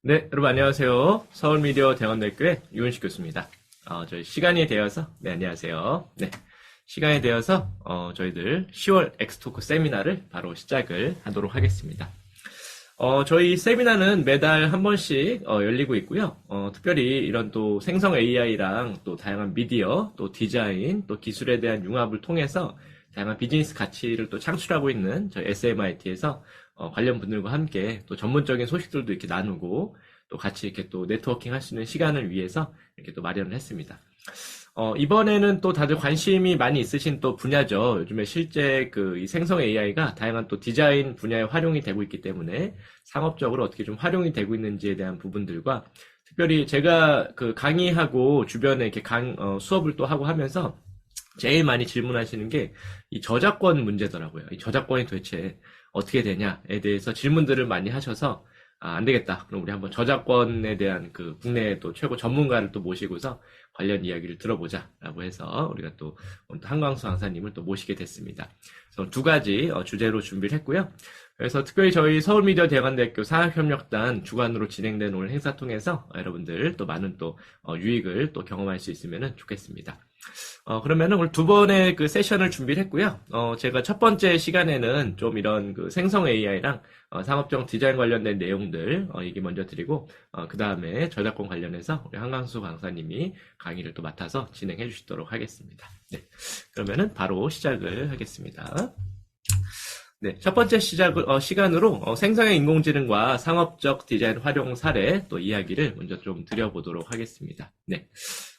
네, 여러분 안녕하세요. 서울미디어 대원대학교의 유은식 교수입니다. 저희 시간이 되어서, 네, 안녕하세요. 네, 시간이 되어서, 저희들 10월 엑스토크 세미나를 바로 시작을 하도록 하겠습니다. 저희 세미나는 매달 한 번씩, 열리고 있고요. 특별히 이런 또 생성 AI랑 또 다양한 미디어, 또 디자인, 또 기술에 대한 융합을 통해서 다양한 비즈니스 가치를 또 창출하고 있는 저희 SMIT에서 관련 분들과 함께 또 전문적인 소식들도 이렇게 나누고 또 같이 이렇게 또 네트워킹 할 수 있는 시간을 위해서 이렇게 또 마련을 했습니다. 이번에는 또 다들 관심이 많이 있으신 또 분야죠. 요즘에 실제 이 생성 AI가 다양한 또 디자인 분야에 활용이 되고 있기 때문에 상업적으로 어떻게 좀 활용이 되고 있는지에 대한 부분들과 특별히 제가 강의하고 주변에 이렇게 수업을 또 하고 하면서 제일 많이 질문하시는 게 이 저작권 문제더라고요. 이 저작권이 도대체 어떻게 되냐에 대해서 질문들을 많이 하셔서 안 되겠다. 그럼 우리 한번 저작권에 대한 국내 또 최고 전문가를 또 모시고서 관련 이야기를 들어보자라고 해서 우리가 또 한광수 강사님을 또 모시게 됐습니다. 그래서 두 가지 주제로 준비를 했고요. 그래서 특별히 저희 서울미디어 대관대학교 산학협력단 주관으로 진행된 오늘 행사 통해서 여러분들 또 많은 또 유익을 또 경험할 수 있으면 좋겠습니다. 그러면은 오늘 두 번의 세션을 준비를 했고요. 제가 첫 번째 시간에는 좀 이런 생성 AI랑 상업적 디자인 관련된 내용들 얘기 먼저 드리고 그 다음에 저작권 관련해서 우리 한강수 강사님이 강의를 또 맡아서 진행해 주시도록 하겠습니다. 네, 그러면은 바로 시작을 하겠습니다. 네, 첫 번째 시간으로 생성형 인공지능과 상업적 디자인 활용 사례 또 이야기를 먼저 좀 드려보도록 하겠습니다. 네.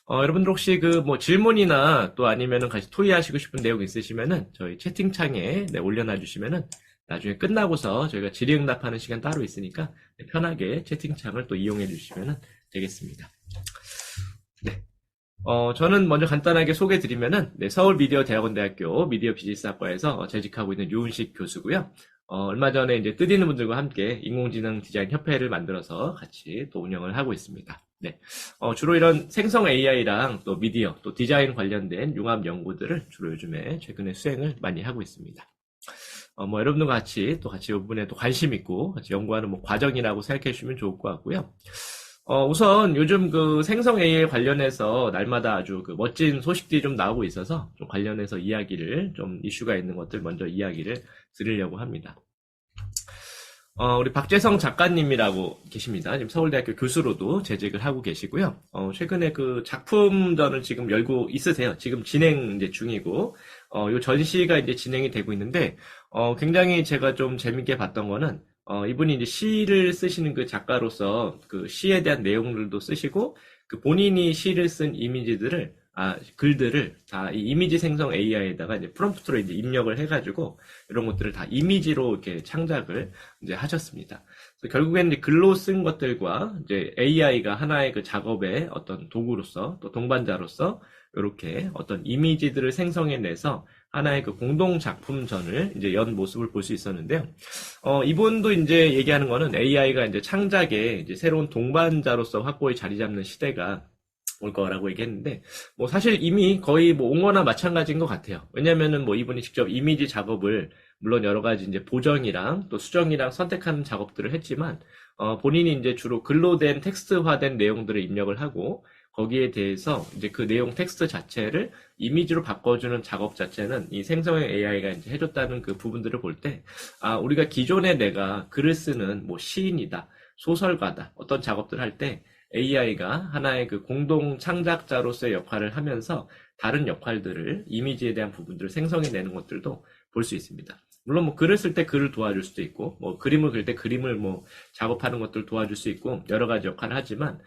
여러분들 혹시 질문이나 또 아니면은 같이 토의하시고 싶은 내용 있으시면은 저희 채팅창에 올려놔 주시면은 나중에 끝나고서 저희가 질의응답하는 시간 따로 있으니까 편하게 채팅창을 또 이용해 주시면 되겠습니다. 네. 저는 먼저 간단하게 소개 드리면은 서울미디어대학원대학교 미디어 비즈니스학과에서 재직하고 있는 유은식 교수고요. 얼마 전에 이제 뜻있는 분들과 함께 인공지능 디자인 협회를 만들어서 같이 또 운영을 하고 있습니다. 네. 주로 이런 생성 AI랑 또 미디어, 또 디자인 관련된 융합 연구들을 주로 요즘에 최근에 수행을 많이 하고 있습니다. 여러분들과 같이 이 부분에 또 관심 있고 같이 연구하는 과정이라고 생각해 주시면 좋을 것 같고요. 우선 요즘 생성 AI 관련해서 날마다 아주 멋진 소식들이 좀 나오고 있어서 좀 관련해서 이야기를 좀 이슈가 있는 것들 먼저 이야기를 드리려고 합니다. 우리 박재성 작가님이라고 계십니다. 지금 서울대학교 교수로도 재직을 하고 계시고요. 최근에 작품전을 지금 열고 있으세요. 지금 진행 이제 중이고, 요 전시가 이제 진행이 되고 있는데, 굉장히 제가 좀 재밌게 봤던 거는, 이분이 이제 시를 쓰시는 작가로서 시에 대한 내용들도 쓰시고, 본인이 시를 쓴 글들을 다 이 이미지 생성 AI에다가 이제 프롬프트로 이제 입력을 해가지고 이런 것들을 다 이미지로 이렇게 창작을 이제 하셨습니다. 그래서 결국에는 이제 글로 쓴 것들과 이제 AI가 하나의 작업의 어떤 도구로서 또 동반자로서 이렇게 어떤 이미지들을 생성해내서 하나의 공동 작품전을 이제 연 모습을 볼 수 있었는데요. 이분도 이제 얘기하는 거는 AI가 이제 창작의 이제 새로운 동반자로서 확고히 자리 잡는 시대가 올 거라고 얘기했는데, 사실 이미 거의 온 거나 마찬가지인 것 같아요. 왜냐면은 이분이 직접 이미지 작업을, 물론 여러 가지 이제 보정이랑 또 수정이랑 선택하는 작업들을 했지만, 본인이 이제 주로 글로 된 텍스트화된 내용들을 입력을 하고, 거기에 대해서 이제 그 내용 텍스트 자체를 이미지로 바꿔주는 작업 자체는 이 생성형 AI가 이제 해줬다는 부분들을 볼 때, 우리가 기존에 내가 글을 쓰는 시인이다, 소설가다, 어떤 작업들을 할 때, AI가 하나의 공동 창작자로서의 역할을 하면서 다른 역할들을 이미지에 대한 부분들을 생성해내는 것들도 볼 수 있습니다. 물론 글을 쓸 때 글을 도와줄 수도 있고 그림을 그릴 때 그림을 작업하는 것들을 도와줄 수 있고 여러 가지 역할을 하지만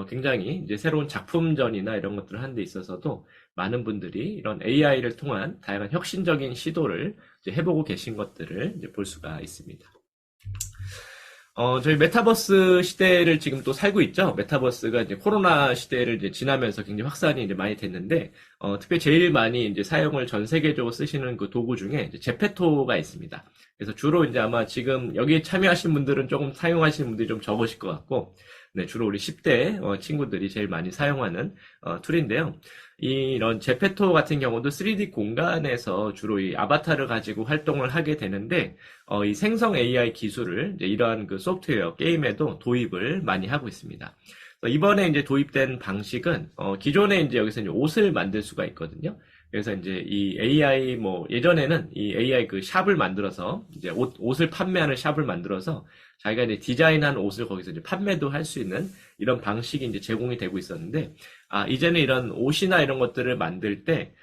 굉장히 이제 새로운 작품전이나 이런 것들을 하는 데 있어서도 많은 분들이 이런 AI를 통한 다양한 혁신적인 시도를 이제 해보고 계신 것들을 이제 볼 수가 있습니다. 저희 메타버스 시대를 지금 또 살고 있죠. 메타버스가 이제 코로나 시대를 이제 지나면서 굉장히 확산이 이제 많이 됐는데, 특별히 제일 많이 이제 사용을 전 세계적으로 쓰시는 도구 중에 이제 제페토가 있습니다. 그래서 주로 이제 아마 지금 여기에 참여하신 분들은 조금 사용하시는 분들이 좀 적으실 것 같고, 네, 주로 우리 10대 친구들이 제일 많이 사용하는 툴인데요. 이런 제페토 같은 경우도 3D 공간에서 주로 이 아바타를 가지고 활동을 하게 되는데, 이 생성 AI 기술을 이제 이러한 그 소프트웨어 게임에도 도입을 많이 하고 있습니다. 이번에 이제 도입된 방식은 기존에 이제 여기서 이제 옷을 만들 수가 있거든요. 그래서 이제 이 AI 예전에는 이 AI 그 샵을 만들어서 이제 옷을 판매하는 샵을 만들어서 자기가 이제 디자인한 옷을 거기서 이제 판매도 할 수 있는 이런 방식이 이제 제공이 되고 있었는데, 이제는 이런 옷이나 이런 것들을 만들 때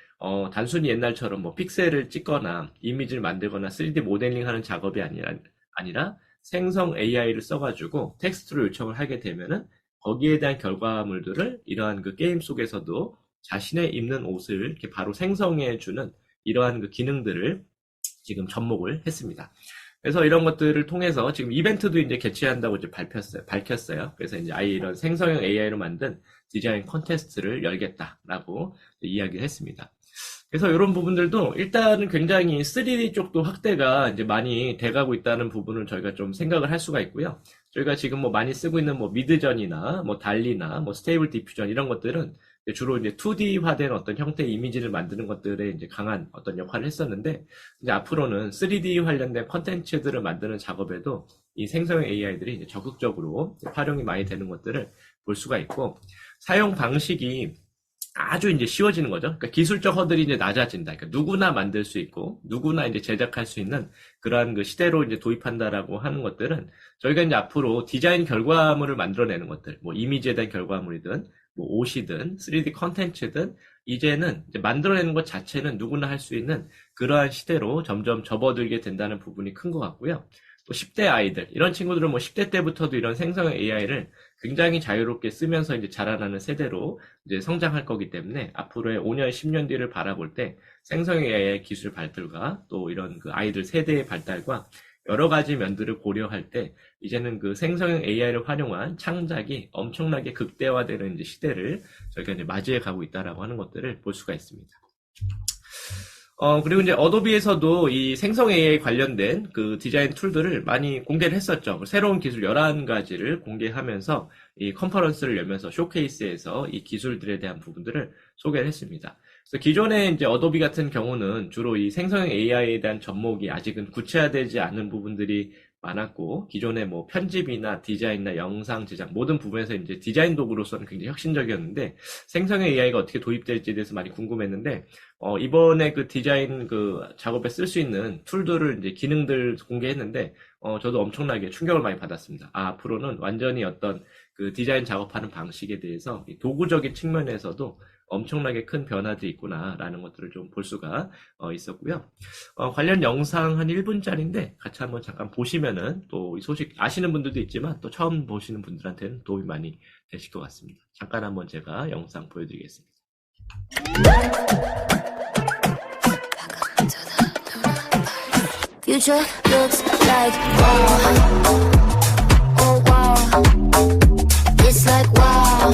단순히 옛날처럼 뭐 픽셀을 찍거나 이미지를 만들거나 3D 모델링 하는 작업이 아니라 생성 AI를 써가지고 텍스트로 요청을 하게 되면은 거기에 대한 결과물들을 이러한 그 게임 속에서도 자신의 입는 옷을 이렇게 바로 생성해주는 이러한 그 기능들을 지금 접목을 했습니다. 그래서 이런 것들을 통해서 지금 이벤트도 이제 개최한다고 이제 밝혔어요. 그래서 이제 아예 이런 생성형 AI로 만든 디자인 콘테스트를 열겠다라고 이야기를 했습니다. 그래서 이런 부분들도 일단은 굉장히 3D 쪽도 확대가 이제 많이 돼가고 있다는 부분을 저희가 좀 생각을 할 수가 있고요. 저희가 지금 뭐 많이 쓰고 있는 뭐 미드전이나 뭐 달리나 뭐 스테이블 디퓨전 이런 것들은 주로 이제 2D화된 어떤 형태의 이미지를 만드는 것들에 이제 강한 어떤 역할을 했었는데, 이제 앞으로는 3D 관련된 컨텐츠들을 만드는 작업에도 이 생성형 AI들이 이제 적극적으로 활용이 많이 되는 것들을 볼 수가 있고, 사용 방식이 아주 이제 쉬워지는 거죠. 그러니까 기술적 허들이 이제 낮아진다. 그러니까 누구나 만들 수 있고, 누구나 이제 제작할 수 있는 그러한 그 시대로 이제 도입한다라고 하는 것들은 저희가 이제 앞으로 디자인 결과물을 만들어내는 것들, 뭐 이미지에 대한 결과물이든, 뭐 옷이든, 3D 컨텐츠든, 이제는 이제 만들어내는 것 자체는 누구나 할 수 있는 그러한 시대로 점점 접어들게 된다는 부분이 큰 것 같고요. 또 10대 아이들, 이런 친구들은 뭐 10대 때부터도 이런 생성형 AI를 굉장히 자유롭게 쓰면서 이제 자라나는 세대로 이제 성장할 거기 때문에 앞으로의 5년, 10년 뒤를 바라볼 때 생성형 AI 기술 발달과 또 이런 그 아이들 세대의 발달과 여러 가지 면들을 고려할 때 이제는 그 생성형 AI를 활용한 창작이 엄청나게 극대화되는 이제 시대를 저희가 이제 맞이해 가고 있다라고 하는 것들을 볼 수가 있습니다. 그리고 이제 어도비에서도 이 생성 AI 관련된 그 디자인 툴들을 많이 공개를 했었죠. 새로운 기술 11가지를 공개하면서 이 컨퍼런스를 열면서 쇼케이스에서 이 기술들에 대한 부분들을 소개를 했습니다. 그래서 기존에 이제 어도비 같은 경우는 주로 이 생성형 AI에 대한 접목이 아직은 구체화되지 않은 부분들이 많았고, 기존에 뭐 편집이나 디자인이나 영상 제작 모든 부분에서 이제 디자인 도구로서는 굉장히 혁신적이었는데, 생성형 AI가 어떻게 도입될지에 대해서 많이 궁금했는데, 이번에 그 디자인 그 작업에 쓸 수 있는 툴들을 이제 기능들 공개했는데, 저도 엄청나게 충격을 많이 받았습니다. 앞으로는 완전히 어떤 그 디자인 작업하는 방식에 대해서 도구적인 측면에서도 엄청나게 큰 변화들이 있구나라는 것들을 좀 볼 수가 있었고요. 관련 영상 한 1분짜리인데 같이 한번 잠깐 보시면은 또 이 소식 아시는 분들도 있지만 또 처음 보시는 분들한테는 도움이 많이 되실 것 같습니다. 잠깐 한번 제가 영상 보여드리겠습니다. Future looks like wow. Oh wow. It's like wow.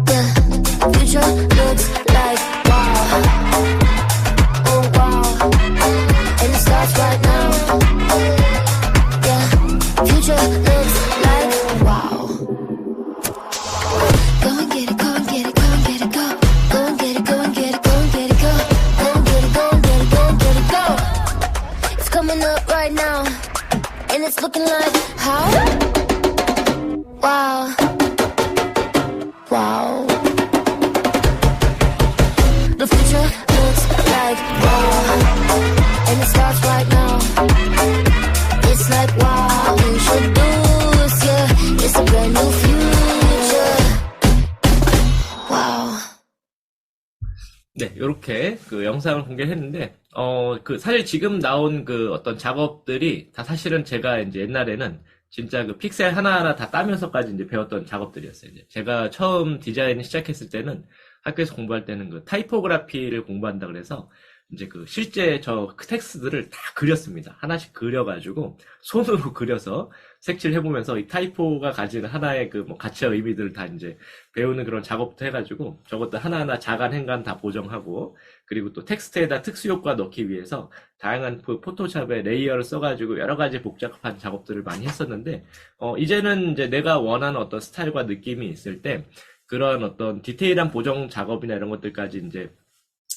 Yeah. Future looks like wow. Oh wow. And it starts right now. Yeah. Future looks like wow. Go and get it, go and get it, go and get it, go. Go and get it, go and get it, go and get it, go. Go and get it, go and get it, go and get it, go. It's coming up right now. And it's looking like how? Wow. Wow. The future looks like wow. And it starts right now. It's like wow. You should do this, yeah. It's a brand new future. Wow. 네, 요렇게 그 영상을 공개했는데, 그 사실 지금 나온 그 어떤 작업들이 다 사실은 제가 이제 옛날에는 진짜 그 픽셀 하나하나 다 따면서까지 이제 배웠던 작업들이었어요. 이제 제가 처음 디자인을 시작했을 때는 학교에서 공부할 때는 그 타이포그라피를 공부한다 그래서 이제 그 실제 저 텍스트들을 다 그렸습니다. 하나씩 그려가지고 손으로 그려서 색칠해보면서 이 타이포가 가진 하나의 그 뭐 가치와 의미들을 다 이제 배우는 그런 작업부터 해가지고 저것도 하나하나 자간 행간 다 보정하고, 그리고 또 텍스트에다 특수 효과 넣기 위해서 다양한 그 포토샵에 레이어를 써가지고 여러 가지 복잡한 작업들을 많이 했었는데, 이제는 이제 내가 원하는 어떤 스타일과 느낌이 있을 때 그런 어떤 디테일한 보정 작업이나 이런 것들까지 이제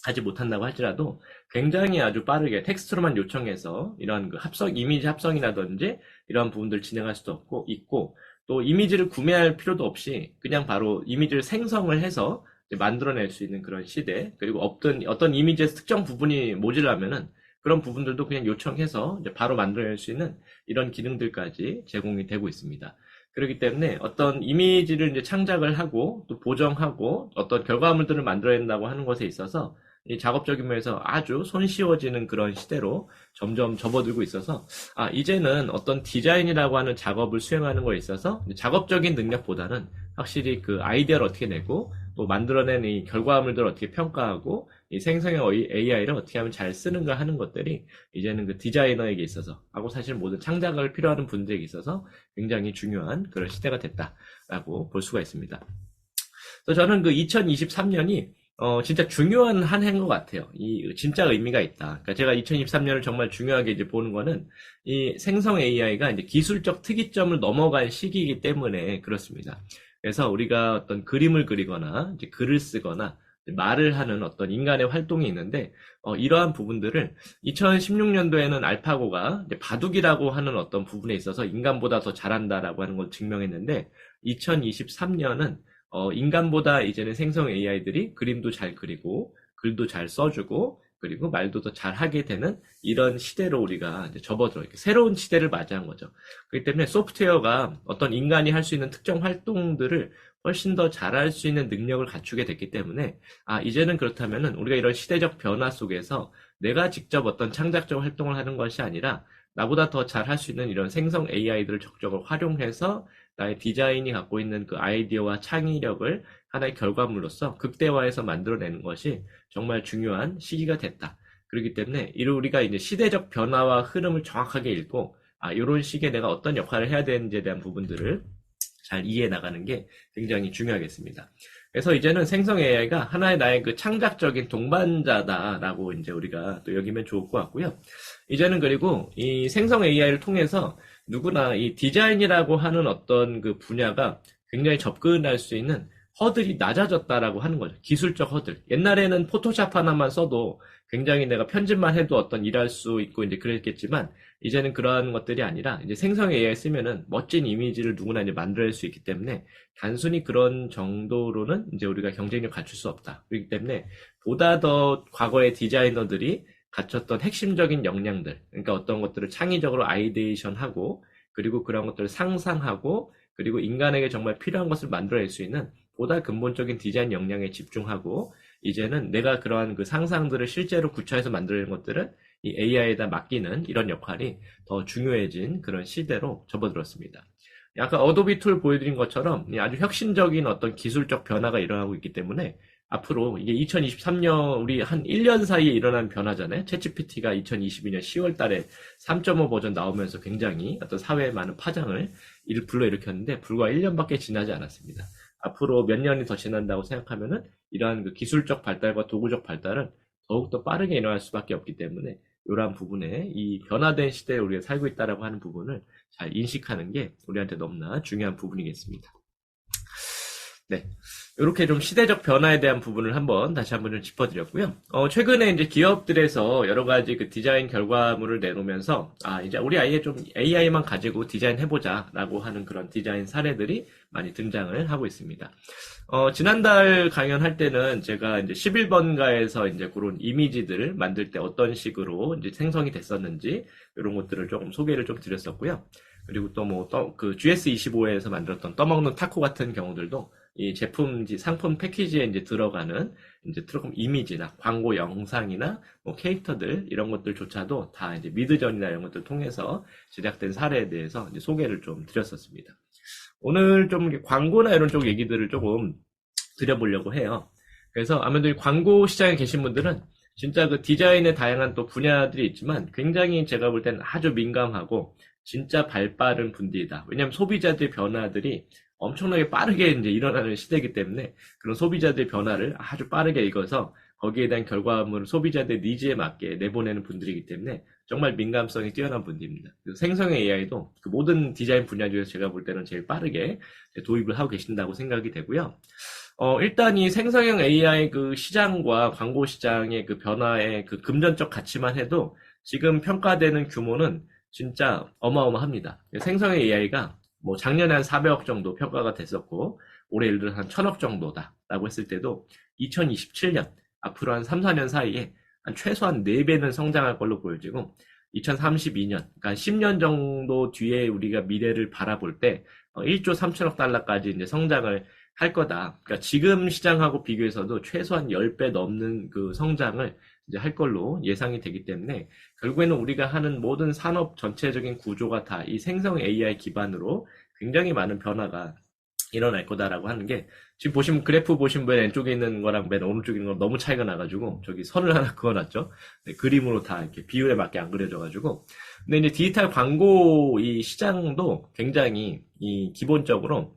하지 못한다고 할지라도 굉장히 아주 빠르게 텍스트로만 요청해서 이런 그 이미지 합성이라든지 이런 부분들을 진행할 수도 있고, 또 이미지를 구매할 필요도 없이 그냥 바로 이미지를 생성을 해서 만들어낼 수 있는 그런 시대, 그리고 어떤 이미지에서 특정 부분이 모자라면은 그런 부분들도 그냥 요청해서 이제 바로 만들어낼 수 있는 이런 기능들까지 제공이 되고 있습니다. 그렇기 때문에 어떤 이미지를 이제 창작을 하고 또 보정하고 어떤 결과물들을 만들어낸다고 하는 것에 있어서 이 작업적인 면에서 아주 손쉬워지는 그런 시대로 점점 접어들고 있어서, 이제는 어떤 디자인이라고 하는 작업을 수행하는 거에 있어서 작업적인 능력보다는 확실히 그 아이디어를 어떻게 내고 또 만들어낸 이 결과물들을 어떻게 평가하고 이 생성형 AI를 어떻게 하면 잘 쓰는가 하는 것들이 이제는 그 디자이너에게 있어서 하고 사실 모든 창작을 필요하는 분들에게 있어서 굉장히 중요한 그런 시대가 됐다라고 볼 수가 있습니다. 그래서 저는 그 2023년이 진짜 중요한 한 해인 것 같아요. 진짜 의미가 있다. 그러니까 제가 2023년을 정말 중요하게 이제 보는 거는 이 생성 AI가 이제 기술적 특이점을 넘어간 시기이기 때문에 그렇습니다. 그래서 우리가 어떤 그림을 그리거나 이제 글을 쓰거나 말을 하는 어떤 인간의 활동이 있는데, 이러한 부분들을 2016년도에는 알파고가 이제 바둑이라고 하는 어떤 부분에 있어서 인간보다 더 잘한다라고 하는 걸 증명했는데, 2023년은 인간보다 이제는 생성 AI들이 그림도 잘 그리고 글도 잘 써주고 그리고 말도 더 잘하게 되는 이런 시대로 우리가 이제 접어들어 이렇게 새로운 시대를 맞이한 거죠. 그렇기 때문에 소프트웨어가 어떤 인간이 할 수 있는 특정 활동들을 훨씬 더 잘할 수 있는 능력을 갖추게 됐기 때문에 이제는 그렇다면은 우리가 이런 시대적 변화 속에서 내가 직접 어떤 창작적 활동을 하는 것이 아니라 나보다 더 잘할 수 있는 이런 생성 AI들을 적극적으로 활용해서 나의 디자인이 갖고 있는 그 아이디어와 창의력을 하나의 결과물로서 극대화해서 만들어내는 것이 정말 중요한 시기가 됐다. 그렇기 때문에 우리가 이제 시대적 변화와 흐름을 정확하게 읽고 이런 시기에 내가 어떤 역할을 해야 되는지에 대한 부분들을 잘 이해해 나가는 게 굉장히 중요하겠습니다. 그래서 이제는 생성 AI가 하나의 나의 그 창작적인 동반자다라고 이제 우리가 또 여기면 좋을 것 같고요. 이제는 그리고 이 생성 AI를 통해서 누구나 이 디자인이라고 하는 어떤 그 분야가 굉장히 접근할 수 있는 허들이 낮아졌다라고 하는 거죠. 기술적 허들. 옛날에는 포토샵 하나만 써도 굉장히 내가 편집만 해도 어떤 일할 수 있고 이제 그랬겠지만, 이제는 그러한 것들이 아니라 이제 생성 AI 쓰면은 멋진 이미지를 누구나 이제 만들어낼 수 있기 때문에 단순히 그런 정도로는 이제 우리가 경쟁력 갖출 수 없다. 그렇기 때문에 보다 더 과거의 디자이너들이 갖췄던 핵심적인 역량들, 그러니까 어떤 것들을 창의적으로 아이디에이션하고 그리고 그런 것들을 상상하고 그리고 인간에게 정말 필요한 것을 만들어낼 수 있는 보다 근본적인 디자인 역량에 집중하고, 이제는 내가 그러한 그 상상들을 실제로 구체화해서 만들어내는 것들은 이 AI에다 맡기는 이런 역할이 더 중요해진 그런 시대로 접어들었습니다. 아까 어도비 툴 보여드린 것처럼 아주 혁신적인 어떤 기술적 변화가 일어나고 있기 때문에 앞으로 이게 2023년 우리 한 1년 사이에 일어난 변화잖아요. 챗GPT가 2022년 10월 달에 3.5 버전 나오면서 굉장히 어떤 사회에 많은 파장을 불러일으켰는데 불과 1년밖에 지나지 않았습니다. 앞으로 몇 년이 더 지난다고 생각하면은 이러한 그 기술적 발달과 도구적 발달은 더욱더 빠르게 일어날 수밖에 없기 때문에 이러한 부분에 이 변화된 시대에 우리가 살고 있다라고 하는 부분을 잘 인식하는 게 우리한테 너무나 중요한 부분이겠습니다. 네. 이렇게 좀 시대적 변화에 대한 부분을 다시 한번 좀 짚어드렸고요. 최근에 이제 기업들에서 여러 가지 그 디자인 결과물을 내놓으면서, 이제 우리 아예 좀 AI만 가지고 디자인 해보자라고 하는 그런 디자인 사례들이 많이 등장을 하고 있습니다. 지난달 강연할 때는 제가 이제 11번가에서 이제 그런 이미지들을 만들 때 어떤 식으로 이제 생성이 됐었는지 이런 것들을 조금 소개를 좀 드렸었고요. 그리고 또 그 GS25에서 만들었던 떠먹는 타코 같은 경우들도 이 상품 패키지에 이제 들어가는 이제 조금 이미지나 광고 영상이나 뭐 캐릭터들 이런 것들조차도 다 이제 미드전이나 이런 것들 통해서 제작된 사례에 대해서 이제 소개를 좀 드렸었습니다. 오늘 좀 광고나 이런 쪽 얘기들을 조금 드려보려고 해요. 그래서 아무래도 광고 시장에 계신 분들은 진짜 그 디자인의 다양한 또 분야들이 있지만 굉장히 제가 볼 때는 아주 민감하고 진짜 발빠른 분들이다. 왜냐하면 소비자들의 변화들이 엄청나게 빠르게 이제 일어나는 시대이기 때문에 그런 소비자들의 변화를 아주 빠르게 읽어서 거기에 대한 결과물을 소비자들의 니즈에 맞게 내보내는 분들이기 때문에 정말 민감성이 뛰어난 분들입니다. 그래서 생성의 AI도 그 모든 디자인 분야 중에서 제가 볼 때는 제일 빠르게 도입을 하고 계신다고 생각이 되고요. 일단 이 생성형 AI 그 시장과 광고 시장의 그 변화의 그 금전적 가치만 해도 지금 평가되는 규모는 진짜 어마어마합니다. 생성형 AI가 뭐 작년에 한 400억 정도 평가가 됐었고 올해 예를 들어 한 1000억 정도다라고 했을 때도 2027년 앞으로 한 3, 4년 사이에 한 최소한 4배는 성장할 걸로 보여지고 2032년 그러니까 10년 정도 뒤에 우리가 미래를 바라볼 때 1조 3천억 달러까지 이제 성장을 할 거다. 그러니까 지금 시장하고 비교해서도 최소한 10배 넘는 그 성장을 이제 할 걸로 예상이 되기 때문에 결국에는 우리가 하는 모든 산업 전체적인 구조가 다 이 생성 AI 기반으로 굉장히 많은 변화가 일어날 거다라고 하는 게 지금 보시면 그래프 보시면 맨 왼쪽에 있는 거랑 맨 오른쪽에 있는 거 너무 차이가 나가지고 저기 선을 하나 그어놨죠. 네, 그림으로 다 이렇게 비율에 맞게 안 그려져가지고 근데 이제 디지털 광고 이 시장도 굉장히 이 기본적으로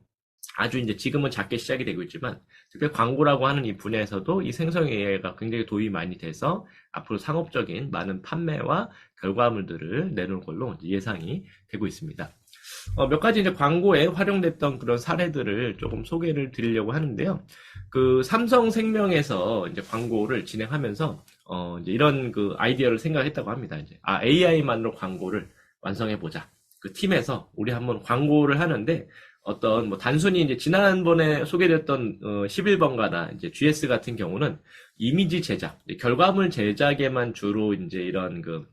아주 이제 지금은 작게 시작이 되고 있지만 특히 광고라고 하는 이 분야에서도 이 생성 AI가 굉장히 도입이 많이 돼서 앞으로 상업적인 많은 판매와 결과물들을 내놓을 걸로 예상이 되고 있습니다. 몇 가지 이제 광고에 활용됐던 그런 사례들을 조금 소개를 드리려고 하는데요. 그 삼성생명에서 이제 광고를 진행하면서 이제 이런 그 아이디어를 생각했다고 합니다. 이제 AI만으로 광고를 완성해 보자. 그 팀에서 우리 한번 광고를 하는데 어떤 뭐 단순히 이제 지난번에 소개됐던 11번가나 이제 GS 같은 경우는 이미지 제작, 결과물 제작에만 주로 이제 이런 그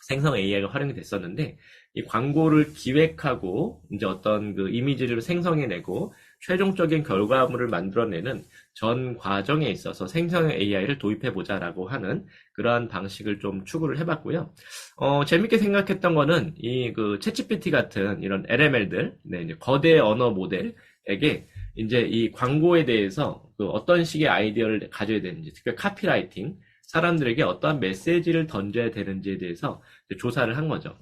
생성 AI가 활용이 됐었는데 이 광고를 기획하고 이제 어떤 그 이미지를 생성해내고 최종적인 결과물을 만들어내는 전 과정에 있어서 생성 AI를 도입해보자라고 하는 그러한 방식을 좀 추구를 해봤고요. 재밌게 생각했던 거는 이 그 챗GPT 같은 이런 LML들, 네, 이제 거대 언어 모델에게 이제 이 광고에 대해서 그 어떤 식의 아이디어를 가져야 되는지, 특히 카피라이팅, 사람들에게 어떠한 메시지를 던져야 되는지에 대해서 조사를 한 거죠.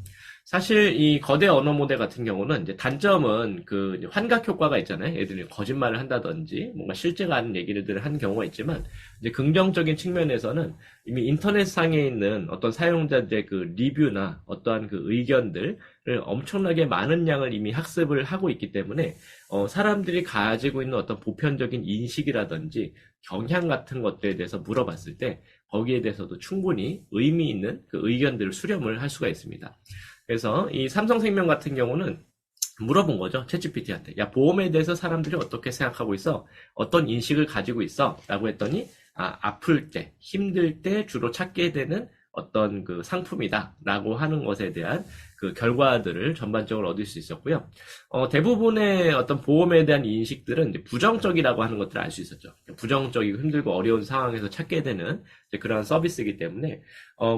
사실 이 거대 언어 모델 같은 경우는 이제 단점은 그 환각 효과가 있잖아요. 애들이 거짓말을 한다든지 뭔가 실제가 아닌 얘기를 한 경우가 있지만 이제 긍정적인 측면에서는 이미 인터넷상에 있는 어떤 사용자들의 그 리뷰나 어떠한 그 의견들을 엄청나게 많은 양을 이미 학습을 하고 있기 때문에 사람들이 가지고 있는 어떤 보편적인 인식이라든지 경향 같은 것들에 대해서 물어봤을 때 거기에 대해서도 충분히 의미 있는 그 의견들을 수렴을 할 수가 있습니다. 그래서 이 삼성생명 같은 경우는 물어본 거죠. 챗GPT한테. 야, 보험에 대해서 사람들이 어떻게 생각하고 있어? 어떤 인식을 가지고 있어? 라고 했더니, 아플 때, 힘들 때 주로 찾게 되는 어떤 그 상품이다. 라고 하는 것에 대한 그 결과들을 전반적으로 얻을 수 있었고요. 대부분의 어떤 보험에 대한 인식들은 이제 부정적이라고 하는 것들을 알 수 있었죠. 부정적이고 힘들고 어려운 상황에서 찾게 되는 그런 서비스이기 때문에,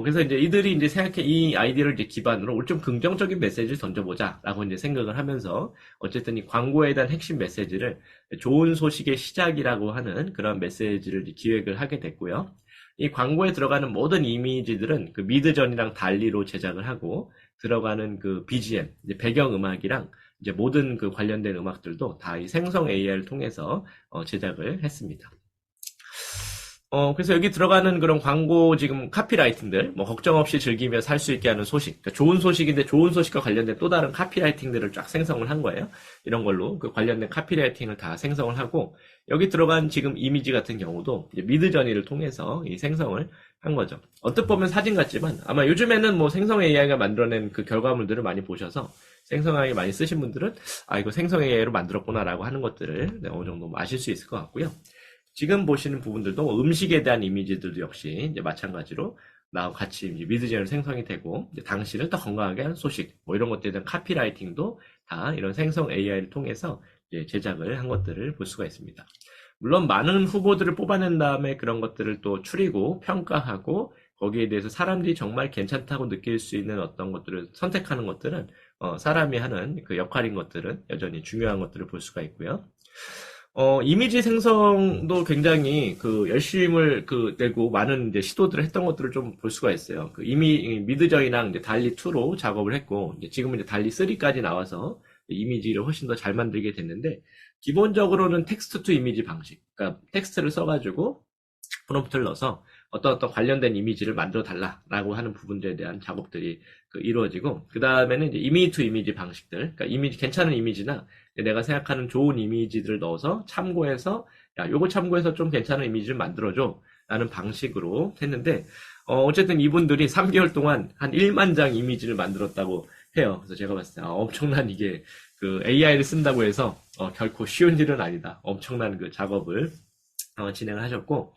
그래서 이제 이들이 이제 이 아이디어를 이제 기반으로 좀 긍정적인 메시지를 던져보자. 라고 이제 생각을 하면서, 어쨌든 이 광고에 대한 핵심 메시지를 좋은 소식의 시작이라고 하는 그런 메시지를 기획을 하게 됐고요. 이 광고에 들어가는 모든 이미지들은 그 미드전이랑 달리로 제작을 하고 들어가는 그 BGM, 이제 배경음악이랑 이제 모든 그 관련된 음악들도 다 이 생성 AI를 통해서 제작을 했습니다. 그래서 여기 들어가는 그런 광고 지금 카피라이팅들, 뭐 걱정 없이 즐기며 살 수 있게 하는 소식, 그러니까 좋은 소식인데 좋은 소식과 관련된 또 다른 카피라이팅들을 쫙 생성을 한 거예요. 이런 걸로 그 관련된 카피라이팅을 다 생성을 하고 여기 들어간 지금 이미지 같은 경우도 이제 미드저니를 통해서 이 생성을 한 거죠. 언뜻 보면 사진 같지만 아마 요즘에는 뭐 생성 AI가 만들어낸 그 결과물들을 많이 보셔서 생성 AI 많이 쓰신 분들은 이거 생성 AI로 만들었구나라고 하는 것들을 어느 정도 아실 수 있을 것 같고요. 지금 보시는 부분들도 음식에 대한 이미지들도 역시 이제 마찬가지로 나와 같이 이제 미드저니로 생성이 되고 이제 당신을 더 건강하게 하는 소식 뭐 이런 것들에 대한 카피라이팅도 다 이런 생성 AI를 통해서 이제 제작을 한 것들을 볼 수가 있습니다. 물론 많은 후보들을 뽑아낸 다음에 그런 것들을 또 추리고 평가하고 거기에 대해서 사람들이 정말 괜찮다고 느낄 수 있는 어떤 것들을 선택하는 것들은 사람이 하는 그 역할인 것들은 여전히 중요한 것들을 볼 수가 있고요. 이미지 생성도 굉장히 그 열심을 내고 많은 이제 시도들을 했던 것들을 좀 볼 수가 있어요. 그 이미 미드저이랑 이제 달리 2로 작업을 했고, 이제 지금은 이제 달리 3까지 나와서 이미지를 훨씬 더 잘 만들게 됐는데, 기본적으로는 텍스트 투 이미지 방식. 그러니까 텍스트를 써가지고 프롬프트를 넣어서 어떤 관련된 이미지를 만들어 달라라고 하는 부분들에 대한 작업들이 이루어지고, 그 다음에는 이제 이미지 투 이미지 방식들. 그러니까 괜찮은 이미지나 내가 생각하는 좋은 이미지들을 넣어서 참고해서, 야, 요거 참고해서 좀 괜찮은 이미지를 만들어줘. 라는 방식으로 했는데, 어쨌든 이분들이 3개월 동안 한 1만 장 이미지를 만들었다고 해요. 그래서 제가 봤을 때, 엄청난 이게, AI를 쓴다고 해서, 결코 쉬운 일은 아니다. 엄청난 작업을, 진행을 하셨고,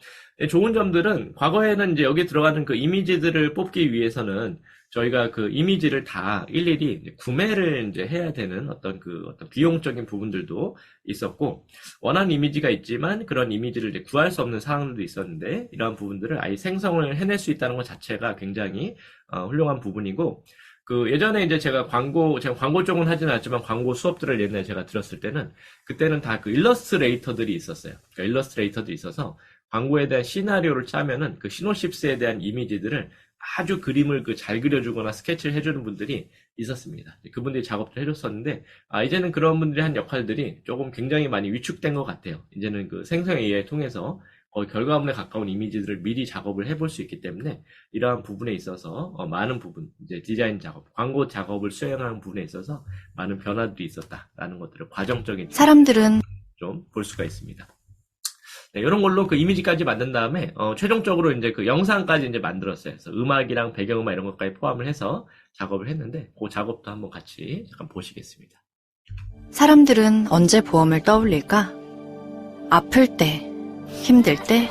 좋은 점들은, 과거에는 이제 여기 들어가는 이미지들을 뽑기 위해서는, 저희가 이미지를 다 일일이 구매를 이제 해야 되는 어떤 비용적인 부분들도 있었고, 원하는 이미지가 있지만 그런 이미지를 이제 구할 수 없는 상황들도 있었는데, 이러한 부분들을 아예 생성을 해낼 수 있다는 것 자체가 굉장히 훌륭한 부분이고, 예전에 이제 제가 광고 쪽은 하진 않았지만 광고 수업들을 옛날에 제가 들었을 때는, 그때는 다 일러스트레이터들이 있었어요. 그러니까 일러스트레이터들이 있어서 광고에 대한 시나리오를 짜면은 시놉시스에 대한 이미지들을 아주 그림을 잘 그려주거나 스케치를 해주는 분들이 있었습니다. 그분들이 작업을 해줬었는데, 이제는 그런 분들이 한 역할들이 조금 굉장히 많이 위축된 것 같아요. 이제는 생성 AI 통해서 거의 결과물에 가까운 이미지들을 미리 작업을 해볼 수 있기 때문에, 이러한 부분에 있어서 많은 부분, 이제 디자인 작업, 광고 작업을 수행하는 부분에 있어서 많은 변화들이 있었다라는 것들을 과정적인 사람들은 좀 볼 수가 있습니다. 네, 이런 걸로 이미지까지 만든 다음에, 최종적으로 이제 영상까지 이제 만들었어요. 그래서 음악이랑 배경음악 이런 것까지 포함을 해서 작업을 했는데, 그 작업도 한번 같이 잠깐 보시겠습니다. 사람들은 언제 보험을 떠올릴까? 아플 때, 힘들 때,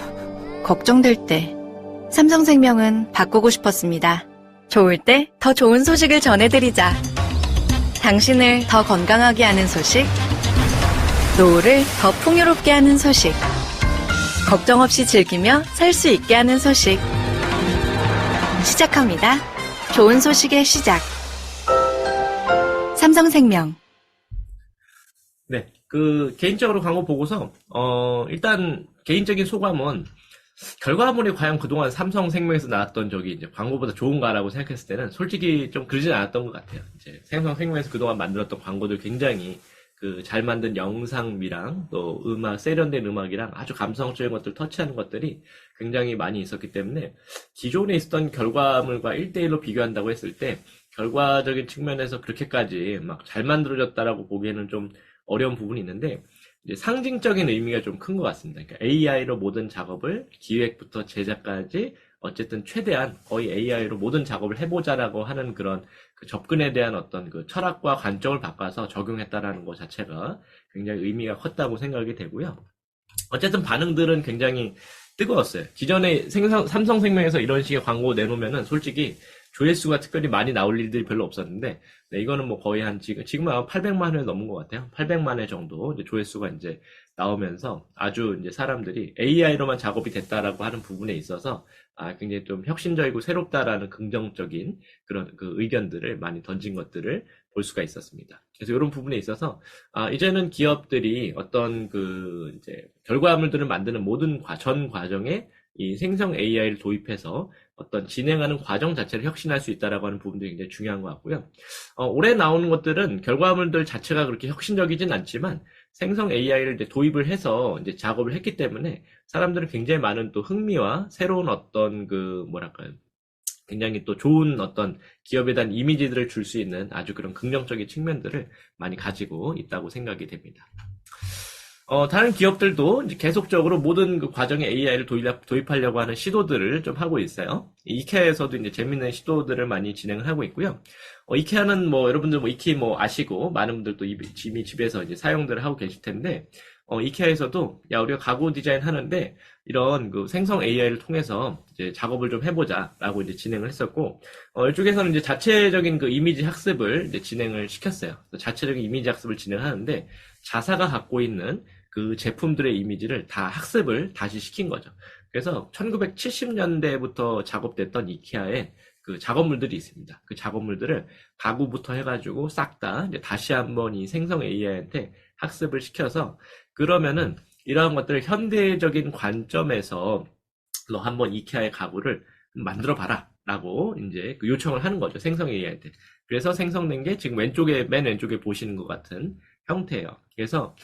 걱정될 때, 삼성생명은 바꾸고 싶었습니다. 좋을 때 더 좋은 소식을 전해드리자. 당신을 더 건강하게 하는 소식, 노후를 더 풍요롭게 하는 소식, 걱정 없이 즐기며 살 수 있게 하는 소식. 시작합니다. 좋은 소식의 시작. 삼성생명. 네, 개인적으로 광고 보고서, 일단, 개인적인 소감은, 결과물이 과연 그동안 삼성생명에서 나왔던 이제 광고보다 좋은가라고 생각했을 때는 솔직히 좀 그러진 않았던 것 같아요. 이제 삼성생명에서 그동안 만들었던 광고들 굉장히 잘 만든 영상미랑 또 음악, 세련된 음악이랑 아주 감성적인 것들 터치하는 것들이 굉장히 많이 있었기 때문에, 기존에 있었던 결과물과 1대1로 비교한다고 했을 때 결과적인 측면에서 그렇게까지 막 잘 만들어졌다라고 보기에는 좀 어려운 부분이 있는데, 이제 상징적인 의미가 좀 큰 것 같습니다. 그러니까 AI로 모든 작업을 기획부터 제작까지 어쨌든 최대한 거의 AI로 모든 작업을 해보자라고 하는 그런 접근에 대한 어떤 철학과 관점을 바꿔서 적용했다라는 것 자체가 굉장히 의미가 컸다고 생각이 되고요. 어쨌든 반응들은 굉장히 뜨거웠어요. 기존에 삼성생명에서 이런 식의 광고 내놓으면은 솔직히 조회수가 특별히 많이 나올 일들이 별로 없었는데, 네, 이거는 뭐 거의 지금은 아마 800만 회 넘은 것 같아요. 800만 회 정도 이제 조회수가 이제 나오면서 아주 이제 사람들이 AI로만 작업이 됐다라고 하는 부분에 있어서 굉장히 좀 혁신적이고 새롭다라는 긍정적인 그런 의견들을 많이 던진 것들을 볼 수가 있었습니다. 그래서 이런 부분에 있어서 이제는 기업들이 어떤 이제 결과물들을 만드는 모든 전 과정에 이 생성 AI를 도입해서 어떤 진행하는 과정 자체를 혁신할 수 있다라고 하는 부분들이 굉장히 중요한 것 같고요. 올해 나오는 것들은 결과물들 자체가 그렇게 혁신적이진 않지만 생성 AI를 이제 도입을 해서 이제 작업을 했기 때문에 사람들은 굉장히 많은 또 흥미와 새로운 어떤 뭐랄까요, 굉장히 또 좋은 어떤 기업에 대한 이미지들을 줄 수 있는 아주 그런 긍정적인 측면들을 많이 가지고 있다고 생각이 됩니다. 다른 기업들도 이제 계속적으로 모든 과정에 AI를 도입하려고 하는 시도들을 좀 하고 있어요. 이케아에서도 이제 재밌는 시도들을 많이 진행을 하고 있고요. 이케아는 여러분들 이케아 아시고, 많은 분들도 이미 집에서 이제 사용들을 하고 계실 텐데, 이케아에서도, 우리가 가구 디자인 하는데, 이런 생성 AI를 통해서 이제 작업을 좀 해보자라고 이제 진행을 했었고, 이쪽에서는 이제 자체적인 이미지 학습을 이제 진행을 시켰어요. 자체적인 이미지 학습을 진행하는데, 자사가 갖고 있는 제품들의 이미지를 다 학습을 다시 시킨 거죠. 그래서 1970년대부터 작업됐던 이케아의 작업물들이 있습니다. 그 작업물들을 가구부터 해가지고 싹 다 이제 다시 한번 이 생성 AI한테 학습을 시켜서 그러면은 이러한 것들을 현대적인 관점에서 너 한번 이케아의 가구를 만들어 봐라 라고 이제 그 요청을 하는 거죠. 생성 AI한테. 그래서 생성된 게 지금 맨 왼쪽에 보시는 것 같은 형태예요. 그래서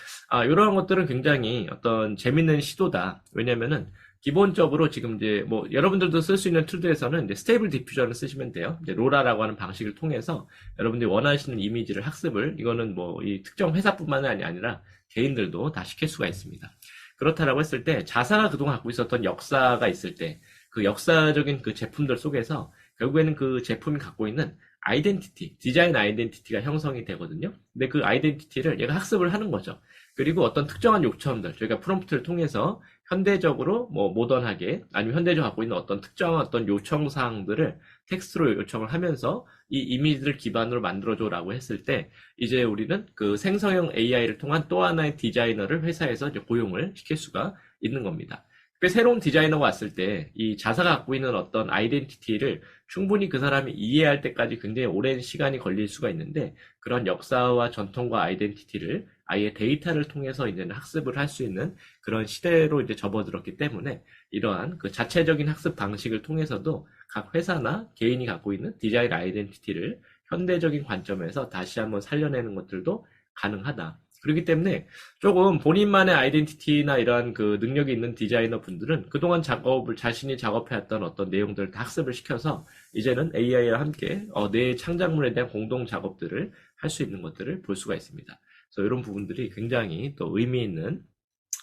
이러한 것들은 굉장히 어떤 재밌는 시도다. 왜냐면은 기본적으로 지금 이제 뭐 여러분들도 쓸 수 있는 툴들에서는 이제 스테이블 디퓨저를 쓰시면 돼요. 이제 로라라고 하는 방식을 통해서 여러분들이 원하시는 이미지를 학습을 이거는 뭐 이 특정 회사뿐만 아니라 개인들도 다 시킬 수가 있습니다. 그렇다라고 했을 때 자사가 그동안 갖고 있었던 역사가 있을 때 그 역사적인 그 제품들 속에서 결국에는 그 제품이 갖고 있는 아이덴티티, 디자인 아이덴티티가 형성이 되거든요. 근데 그 아이덴티티를 얘가 학습을 하는 거죠. 그리고 어떤 특정한 요청들, 저희가 프롬프트를 통해서 현대적으로 뭐 모던하게 아니면 현대적으로 갖고 있는 어떤 특정한 어떤 요청 사항들을 텍스트로 요청을 하면서 이 이미지를 기반으로 만들어줘라고 했을 때 이제 우리는 그 생성형 AI를 통한 또 하나의 디자이너를 회사에서 이제 고용을 시킬 수가 있는 겁니다. 그 새로운 디자이너가 왔을 때 이 자사가 갖고 있는 어떤 아이덴티티를 충분히 그 사람이 이해할 때까지 굉장히 오랜 시간이 걸릴 수가 있는데 그런 역사와 전통과 아이덴티티를 아예 데이터를 통해서 이제는 학습을 할 수 있는 그런 시대로 이제 접어들었기 때문에 이러한 그 자체적인 학습 방식을 통해서도 각 회사나 개인이 갖고 있는 디자인 아이덴티티를 현대적인 관점에서 다시 한번 살려내는 것들도 가능하다. 그렇기 때문에 조금 본인만의 아이덴티티나 이러한 그 능력이 있는 디자이너 분들은 그동안 자신이 작업해왔던 어떤 내용들을 다 학습을 시켜서 이제는 AI와 함께 내 창작물에 대한 공동 작업들을 할 수 있는 것들을 볼 수가 있습니다. 그래서 이런 부분들이 굉장히 또 의미 있는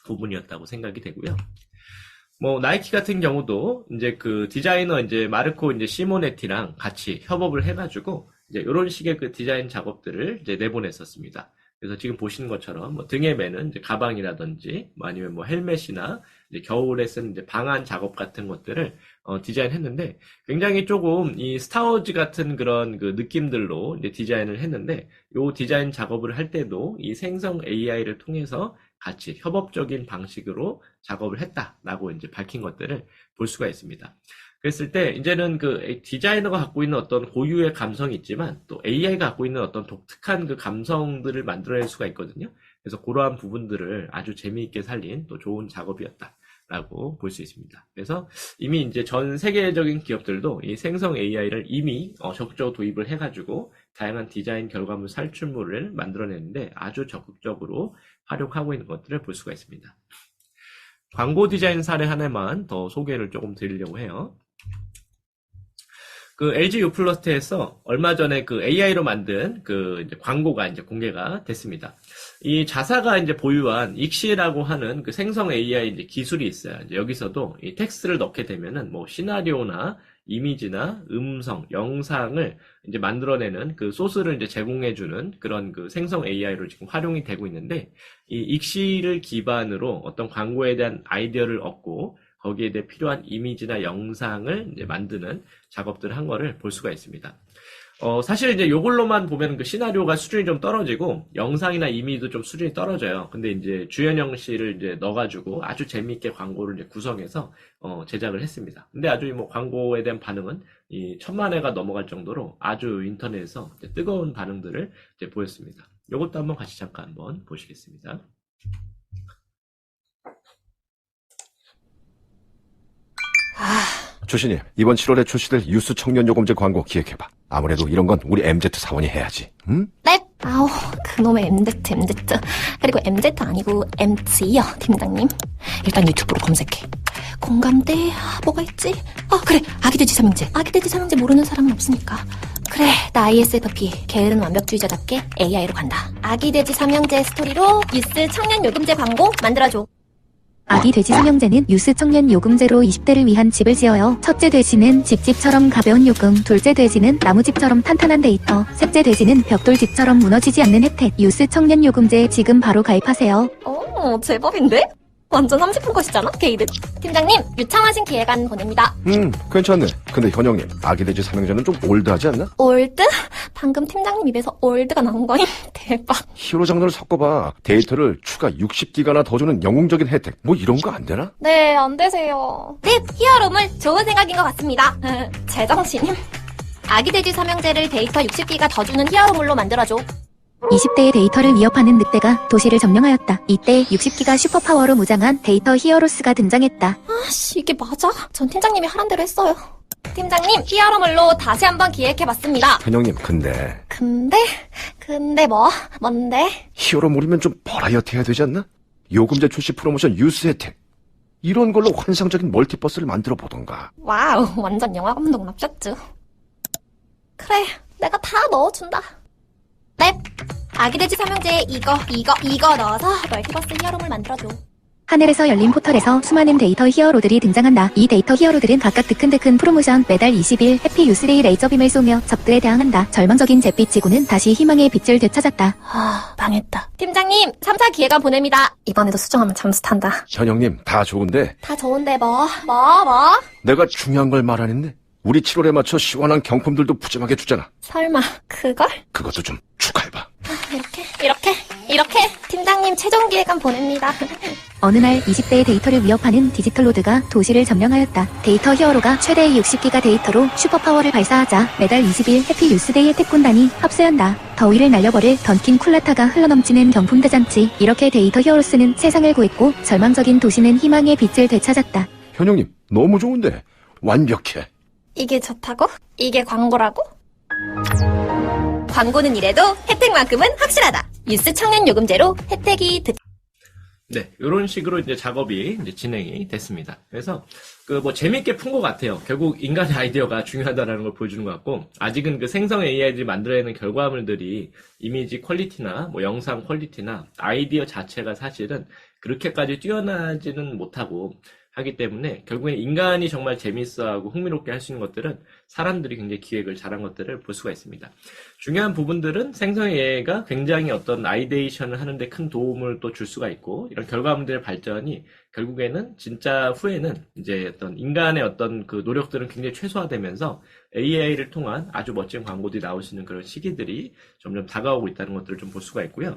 부분이었다고 생각이 되고요. 뭐 나이키 같은 경우도 이제 그 디자이너 이제 마르코 이제 시모네티랑 같이 협업을 해가지고 이제 이런 식의 그 디자인 작업들을 이제 내보냈었습니다. 그래서 지금 보시는 것처럼 뭐 등에 매는 이제 가방이라든지 뭐 아니면 뭐 헬멧이나 이제 겨울에 쓰는 이제 방한 작업 같은 것들을 디자인했는데 굉장히 조금 이 스타워즈 같은 그런 그 느낌들로 이제 디자인을 했는데 요 디자인 작업을 할 때도 이 생성 AI를 통해서 같이 협업적인 방식으로 작업을 했다라고 이제 밝힌 것들을 볼 수가 있습니다. 그랬을 때 이제는 그 디자이너가 갖고 있는 어떤 고유의 감성이 있지만 또 AI가 갖고 있는 어떤 독특한 그 감성들을 만들어낼 수가 있거든요. 그래서 그러한 부분들을 아주 재미있게 살린 또 좋은 작업이었다라고 볼 수 있습니다. 그래서 이미 이제 전 세계적인 기업들도 이 생성 AI를 이미 적극적으로 도입을 해가지고 다양한 디자인 결과물 살출물을 만들어내는데 아주 적극적으로 활용하고 있는 것들을 볼 수가 있습니다. 광고 디자인 사례 하나만 더 소개를 조금 드리려고 해요. 그 LG U+T에서 얼마 전에 그 AI로 만든 그 이제 광고가 이제 공개가 됐습니다. 이 자사가 이제 보유한 익시라고 하는 그 생성 AI 이제 기술이 있어요. 이제 여기서도 이 텍스트를 넣게 되면은 뭐 시나리오나 이미지나 음성, 영상을 이제 만들어내는 그 소스를 이제 제공해주는 그런 그 생성 AI로 지금 활용이 되고 있는데 이 익시를 기반으로 어떤 광고에 대한 아이디어를 얻고 거기에 대해 필요한 이미지나 영상을 이제 만드는 작업들을 한 거를 볼 수가 있습니다. 사실 이제 요걸로만 보면 그 시나리오가 수준이 좀 떨어지고 영상이나 이미지도 좀 수준이 떨어져요. 근데 이제 주현영 씨를 이제 넣어가지고 아주 재미있게 광고를 이제 구성해서 제작을 했습니다. 근데 아주 뭐 광고에 대한 반응은 이 1000만 회가 넘어갈 정도로 아주 인터넷에서 이제 뜨거운 반응들을 이제 보였습니다. 요것도 한번 같이 잠깐 한번 보시겠습니다. 주신님, 이번 7월에 출시될 유스 청년요금제 광고 기획해봐. 아무래도 이런 건 우리 MZ 사원이 해야지, 응? 네? 아우, 그놈의 MZ. 그리고 MZ 아니고 MZ요, 팀장님. 일단 유튜브로 검색해. 공감대, 뭐가 있지? 그래, 아기돼지 삼형제. 아기돼지 삼형제 모르는 사람은 없으니까. 그래, 나 ISFP. 게으른 완벽주의자답게 AI로 간다. 아기돼지 삼형제 스토리로 유스 청년요금제 광고 만들어줘. 아기 돼지 삼형제는 유스 청년 요금제로 20대를 위한 집을 지어요. 첫째 돼지는 집처럼 가벼운 요금, 둘째 돼지는 나무집처럼 탄탄한 데이터, 셋째 돼지는 벽돌집처럼 무너지지 않는 혜택. 유스 청년 요금제 지금 바로 가입하세요. 제법인데? 완전 30분 컷이잖아, 게이드. 팀장님, 유창하신 기획안 보냅니다. 괜찮네. 근데 현영님, 아기돼지 삼형제는 좀 올드하지 않나? 올드? 방금 팀장님 입에서 올드가 나온 거임? 대박. 히어로 장르를 섞어봐. 데이터를 추가 60기가나 더 주는 영웅적인 혜택. 뭐 이런 거 안 되나? 네, 안 되세요. 네, 히어로물 좋은 생각인 것 같습니다. 제정신임. 아기돼지 삼형제를 데이터 60기가 더 주는 히어로물로 만들어줘. 20대의 데이터를 위협하는 늑대가 도시를 점령하였다. 이때 60기가 슈퍼파워로 무장한 데이터 히어로스가 등장했다. 아씨, 이게 맞아? 전 팀장님이 하란 대로 했어요. 팀장님, 히어로물로 다시 한번 기획해봤습니다. 현영님, 근데 근데 뭔데? 히어로물이면 좀 버라이어티 해야 되지 않나? 요금제 출시 프로모션 유스 혜택 이런 걸로 환상적인 멀티버스를 만들어 보던가. 와우, 완전 영화 감독 납셨죠. 그래, 내가 다 넣어준다. 넵, 아기돼지 삼형제에 이거 넣어서 멀티버스 히어로물 만들어줘. 하늘에서 열린 포털에서 수많은 데이터 히어로들이 등장한다. 이 데이터 히어로들은 각각 뜨끈뜨끈 프로모션, 매달 20일 해피 유스데이 레이저빔을 쏘며 적들에 대항한다. 절망적인 잿빛 지구는 다시 희망의 빛을 되찾았다. 망했다. 팀장님, 3차 기획안 보냅니다. 이번에도 수정하면 점수 탄다. 현영님, 다 좋은데 다 좋은데 뭐? 내가 중요한 걸 말 안 했네. 우리 7월에 맞춰 시원한 경품들도 푸짐하게 주잖아. 설마 그걸? 그것도 좀 축하해봐. 이렇게 팀장님 최종 기획안 보냅니다. 어느 날 20대의 데이터를 위협하는 디지털 로드가 도시를 점령하였다. 데이터 히어로가 최대의 60기가 데이터로 슈퍼파워를 발사하자 매달 20일 해피 유스데이 혜택군단이 합세한다. 더위를 날려버릴 던킨 쿨라타가 흘러넘치는 경품 대잔치. 이렇게 데이터 히어로스는 세상을 구했고 절망적인 도시는 희망의 빛을 되찾았다. 현영님, 너무 좋은데 완벽해. 이게 좋다고? 이게 광고라고? 광고는 이래도 혜택만큼은 확실하다. 유스 청년 요금제로 혜택이 네, 이런 식으로 이제 작업이 이제 진행이 됐습니다. 그래서 그 뭐 재밌게 푼 것 같아요. 결국 인간의 아이디어가 중요하다라는 걸 보여주는 것 같고, 아직은 그 생성 AI들이 만들어내는 결과물들이 이미지 퀄리티나 뭐 영상 퀄리티나 아이디어 자체가 사실은 그렇게까지 뛰어나지는 못하고 하기 때문에 결국엔 인간이 정말 재밌어하고 흥미롭게 할 수 있는 것들은 사람들이 굉장히 기획을 잘한 것들을 볼 수가 있습니다. 중요한 부분들은 생성 AI가 굉장히 어떤 아이데이션을 하는데 큰 도움을 또 줄 수가 있고, 이런 결과물들의 발전이 결국에는 진짜 후에는 이제 어떤 인간의 어떤 그 노력들은 굉장히 최소화되면서 AI를 통한 아주 멋진 광고들이 나올 수 있는 그런 시기들이 점점 다가오고 있다는 것들을 좀 볼 수가 있고요.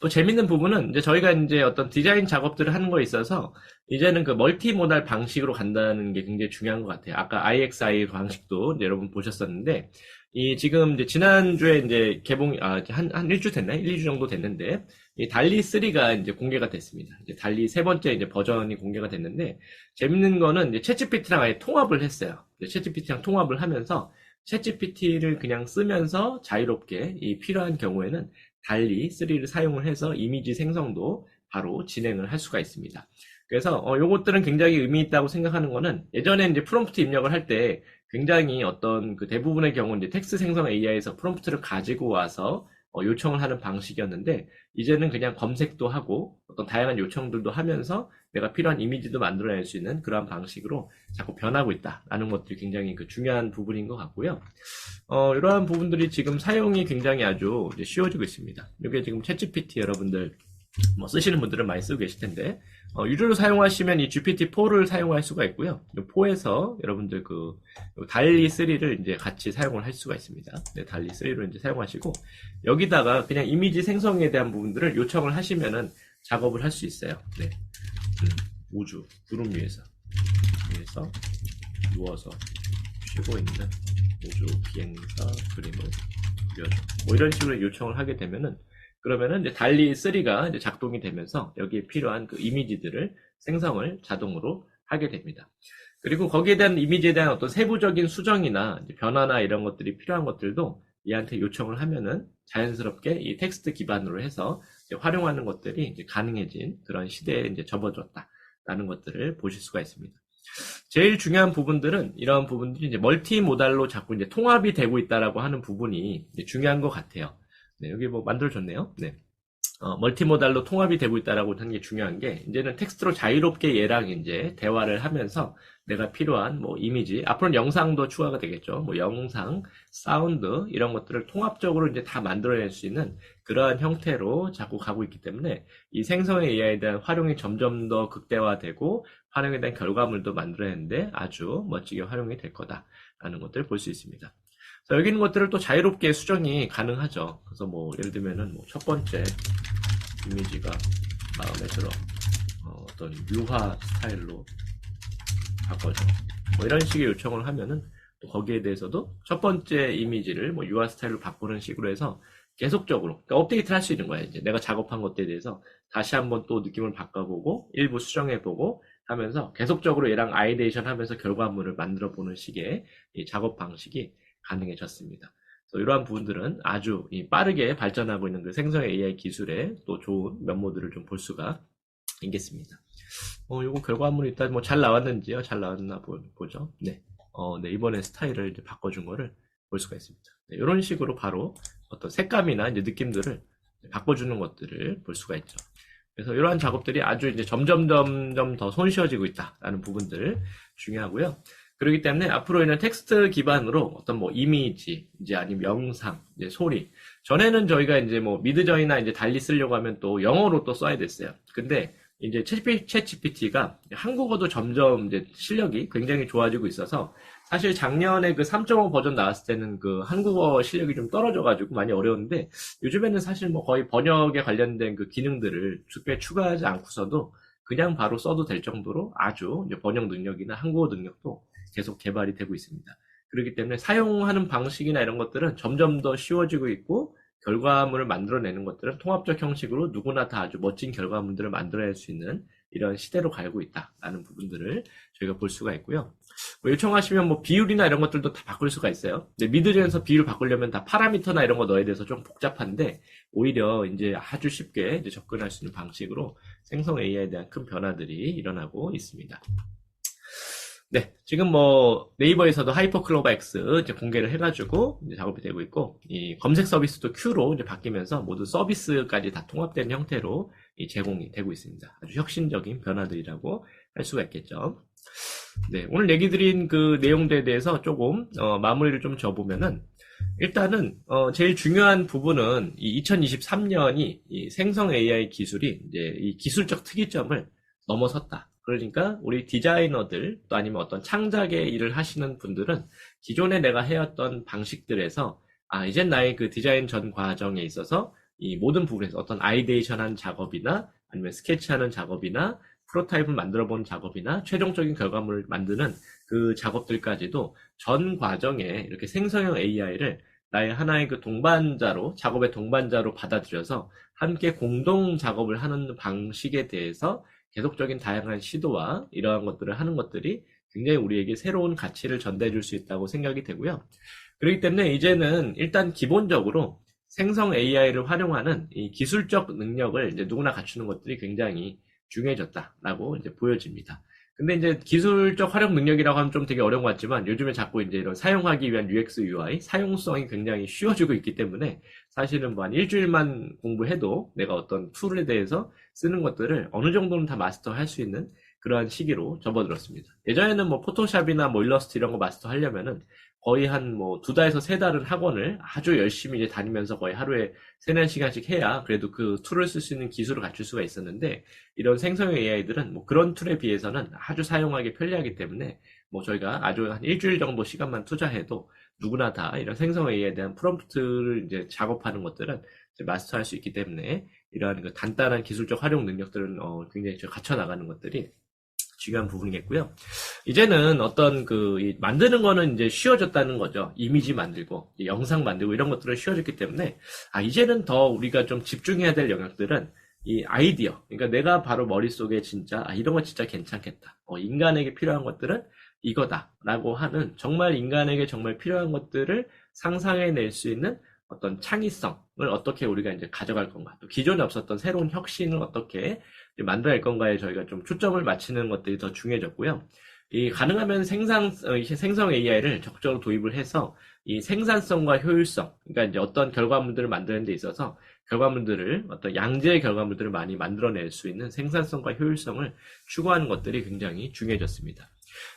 또 재밌는 부분은 이제 저희가 이제 어떤 디자인 작업들을 하는 거에 있어서 이제는 그 멀티모달 방식으로 간다는 게 굉장히 중요한 것 같아요. 아까 IXI 방식도 이제 여러분 보셨었는데, 이 지금 이제 지난주에 이제 한 일주 됐나요? 1, 2주 정도 됐는데, 이 달리 3가 이제 공개가 됐습니다. 이제 달리 세 번째 이제 버전이 공개가 됐는데, 재밌는 거는 이제 챗GPT랑 아예 통합을 했어요. 챗GPT랑 통합을 하면서 챗GPT를 그냥 쓰면서 자유롭게 이 필요한 경우에는 달리 3를 사용을 해서 이미지 생성도 바로 진행을 할 수가 있습니다. 그래서 요것들은 굉장히 의미 있다고 생각하는 거는, 예전에 이제 프롬프트 입력을 할 때 굉장히 어떤 그 대부분의 경우 이제 텍스트 생성 AI에서 프롬프트를 가지고 와서 요청을 하는 방식이었는데, 이제는 그냥 검색도 하고 어떤 다양한 요청들도 하면서 내가 필요한 이미지도 만들어낼 수 있는 그러한 방식으로 자꾸 변하고 있다라는 것들이 굉장히 그 중요한 부분인 것 같고요. 이러한 부분들이 지금 사용이 굉장히 아주 이제 쉬워지고 있습니다. 이게 지금 챗GPT 여러분들 뭐 쓰시는 분들은 많이 쓰고 계실 텐데, 유료로 사용하시면 이 GPT-4를 사용할 수가 있고요. 이 4에서 여러분들 그 달리 3를 이제 같이 사용을 할 수가 있습니다. 네, 달리 3로 이제 사용하시고, 여기다가 그냥 이미지 생성에 대한 부분들을 요청을 하시면은 작업을 할 수 있어요. 네. 우주, 구름 위에서 누워서 쉬고 있는 우주 비행사 그림을 그려줘. 뭐 이런 식으로 요청을 하게 되면은, 그러면은 이제 달리 3가 이제 작동이 되면서 여기에 필요한 그 이미지들을 생성을 자동으로 하게 됩니다. 그리고 거기에 대한 이미지에 대한 어떤 세부적인 수정이나 이제 변화나 이런 것들이 필요한 것들도 얘한테 요청을 하면은 자연스럽게 이 텍스트 기반으로 해서 이제 활용하는 것들이 이제 가능해진 그런 시대에 이제 접어들었다라는 것들을 보실 수가 있습니다. 제일 중요한 부분들은 이런 부분들이 이제 멀티모달로 자꾸 이제 통합이 되고 있다라고 하는 부분이 이제 중요한 것 같아요. 네, 여기 뭐 만들어줬네요. 네. 멀티모달로 통합이 되고 있다라고 하는 게 중요한 게, 이제는 텍스트로 자유롭게 얘랑 이제 대화를 하면서 내가 필요한 뭐 이미지, 앞으로는 영상도 추가가 되겠죠. 뭐 영상, 사운드 이런 것들을 통합적으로 이제 다 만들어낼 수 있는 그러한 형태로 자꾸 가고 있기 때문에 이 생성의 AI에 대한 활용이 점점 더 극대화되고 활용에 대한 결과물도 만들어내는데 아주 멋지게 활용이 될 거다라는 것들을 볼 수 있습니다. 여기 있는 것들을 또 자유롭게 수정이 가능하죠. 그래서 뭐 예를 들면은 뭐 첫 번째 이미지가 마음에 들어 어떤 유화 스타일로 바꿔줘. 뭐 이런 식의 요청을 하면은 또 거기에 대해서도 첫 번째 이미지를 뭐 유화 스타일로 바꾸는 식으로 해서 계속적으로 그러니까 업데이트를 할 수 있는 거야. 이제 내가 작업한 것들에 대해서 다시 한번 또 느낌을 바꿔보고 일부 수정해보고 하면서 계속적으로 얘랑 아이데이션 하면서 결과물을 만들어 보는 식의 이 작업 방식이 가능해졌습니다. 그래서 이러한 부분들은 아주 빠르게 발전하고 있는 그 생성 AI 기술의 또 좋은 면모들을 좀 볼 수가 있겠습니다. 요거 결과물이 일단 뭐 잘 나왔는지요? 잘 나왔나 보죠. 네. 네, 이번에 스타일을 이제 바꿔준 거를 볼 수가 있습니다. 네, 이런 식으로 바로 어떤 색감이나 이제 느낌들을 바꿔주는 것들을 볼 수가 있죠. 그래서 이러한 작업들이 아주 이제 점점 더 손쉬워지고 있다라는 부분들 중요하고요. 그렇기 때문에 앞으로는 텍스트 기반으로 어떤 뭐 이미지, 이제 아니면 영상, 이제 소리. 전에는 저희가 이제 뭐 미드저이나 이제 달리 쓰려고 하면 또 영어로 또 써야 됐어요. 근데 이제 챗 GPT가 한국어도 점점 이제 실력이 굉장히 좋아지고 있어서 사실 작년에 그 3.5 버전 나왔을 때는 그 한국어 실력이 좀 떨어져가지고 많이 어려웠는데 요즘에는 사실 뭐 거의 번역에 관련된 그 기능들을 특별히 추가하지 않고서도 그냥 바로 써도 될 정도로 아주 이제 번역 능력이나 한국어 능력도 계속 개발이 되고 있습니다. 그렇기 때문에 사용하는 방식이나 이런 것들은 점점 더 쉬워지고 있고 결과물을 만들어내는 것들은 통합적 형식으로 누구나 다 아주 멋진 결과물들을 만들어낼 수 있는 이런 시대로 가고 있다라는 부분들을 저희가 볼 수가 있고요. 뭐 요청하시면 뭐 비율이나 이런 것들도 다 바꿀 수가 있어요. 근데 미드젠에서 비율 바꾸려면 다 파라미터나 이런 거 넣어야 돼서 좀 복잡한데 오히려 이제 아주 쉽게 이제 접근할 수 있는 방식으로 생성 AI에 대한 큰 변화들이 일어나고 있습니다. 네, 지금 뭐 네이버에서도 하이퍼클로버 X 이제 공개를 해가지고 이제 작업이 되고 있고, 이 검색 서비스도 Q로 이제 바뀌면서 모두 서비스까지 다 통합된 형태로 제공이 되고 있습니다. 아주 혁신적인 변화들이라고 할 수가 있겠죠. 네, 오늘 얘기 드린 그 내용들에 대해서 조금 마무리를 좀 지어보면은 일단은 제일 중요한 부분은 이 2023년이 이 생성 AI 기술이 이제 이 기술적 특이점을 넘어섰다. 그러니까 우리 디자이너들 또 아니면 어떤 창작의 일을 하시는 분들은 기존에 내가 해왔던 방식들에서 이젠 나의 그 디자인 전 과정에 있어서 이 모든 부분에서 어떤 아이데이션한 작업이나 아니면 스케치하는 작업이나 프로타입을 만들어 본 작업이나 최종적인 결과물을 만드는 그 작업들까지도 전 과정에 이렇게 생성형 AI를 나의 하나의 그 동반자로, 작업의 동반자로 받아들여서 함께 공동 작업을 하는 방식에 대해서 계속적인 다양한 시도와 이러한 것들을 하는 것들이 굉장히 우리에게 새로운 가치를 전달해 줄 수 있다고 생각이 되고요. 그렇기 때문에 이제는 일단 기본적으로 생성 AI를 활용하는 이 기술적 능력을 이제 누구나 갖추는 것들이 굉장히 중요해졌다라고 이제 보여집니다. 근데 이제 기술적 활용 능력이라고 하면 좀 되게 어려운 것 같지만 요즘에 자꾸 이제 이런 사용하기 위한 UX, UI, 사용성이 굉장히 쉬워지고 있기 때문에 사실은 뭐 한 일주일만 공부해도 내가 어떤 툴에 대해서 쓰는 것들을 어느 정도는 다 마스터할 수 있는 그러한 시기로 접어들었습니다. 예전에는 뭐 포토샵이나 뭐 일러스트 이런 거 마스터 하려면은 거의 한 뭐 2달에서 3달은 학원을 아주 열심히 이제 다니면서 거의 하루에 3-4시간씩 해야 그래도 그 툴을 쓸 수 있는 기술을 갖출 수가 있었는데 이런 생성형 AI들은 뭐 그런 툴에 비해서는 아주 사용하기 편리하기 때문에 뭐 저희가 아주 한 일주일 정도 시간만 투자해도 누구나 다 이런 생성 AI에 대한 프롬프트를 이제 작업하는 것들은 이제 마스터할 수 있기 때문에 이러한 그 간단한 기술적 활용 능력들은 굉장히 갖춰 나가는 것들이 중요한 부분이겠고요. 이제는 어떤 만드는 거는 이제 쉬워졌다는 거죠. 이미지 만들고, 영상 만들고 이런 것들은 쉬워졌기 때문에, 이제는 더 우리가 좀 집중해야 될 영역들은 이 아이디어. 그러니까 내가 바로 머릿속에 진짜, 이런 거 진짜 괜찮겠다. 인간에게 필요한 것들은 이거다라고 하는 정말 인간에게 정말 필요한 것들을 상상해낼 수 있는 어떤 창의성을 어떻게 우리가 이제 가져갈 건가, 또 기존에 없었던 새로운 혁신을 어떻게 만들어낼 건가에 저희가 좀 초점을 맞추는 것들이 더 중요해졌고요. 가능하면 생성 AI를 적극적으로 도입을 해서 이 생산성과 효율성, 그러니까 이제 어떤 결과물들을 만드는 데 있어서 결과물들을 어떤 양질의 결과물들을 많이 만들어낼 수 있는 생산성과 효율성을 추구하는 것들이 굉장히 중요해졌습니다.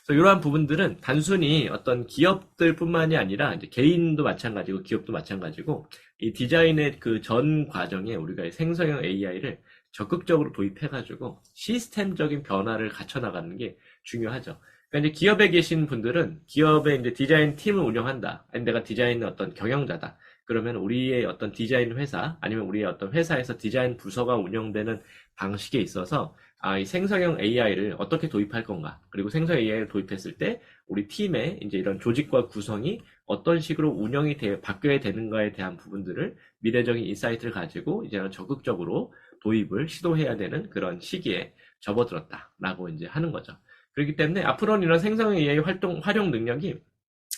그래서 이러한 부분들은 단순히 어떤 기업들뿐만이 아니라 이제 개인도 마찬가지고 기업도 마찬가지고 이 디자인의 그 전 과정에 우리가 생성형 AI를 적극적으로 도입해가지고 시스템적인 변화를 갖춰 나가는 게 중요하죠. 그러니까 이제 기업에 계신 분들은 기업의 이제 디자인 팀을 운영한다. 아니 내가 디자인의 어떤 경영자다. 그러면 우리의 어떤 디자인 회사 아니면 우리의 어떤 회사에서 디자인 부서가 운영되는 방식에 있어서 이 생성형 AI를 어떻게 도입할 건가, 그리고 생성 AI를 도입했을 때 우리 팀의 이제 이런 조직과 구성이 어떤 식으로 운영이 바뀌어야 되는가에 대한 부분들을 미래적인 인사이트를 가지고 이제 적극적으로 도입을 시도해야 되는 그런 시기에 접어들었다라고 이제 하는 거죠. 그렇기 때문에 앞으로는 이런 생성 AI 활용 능력이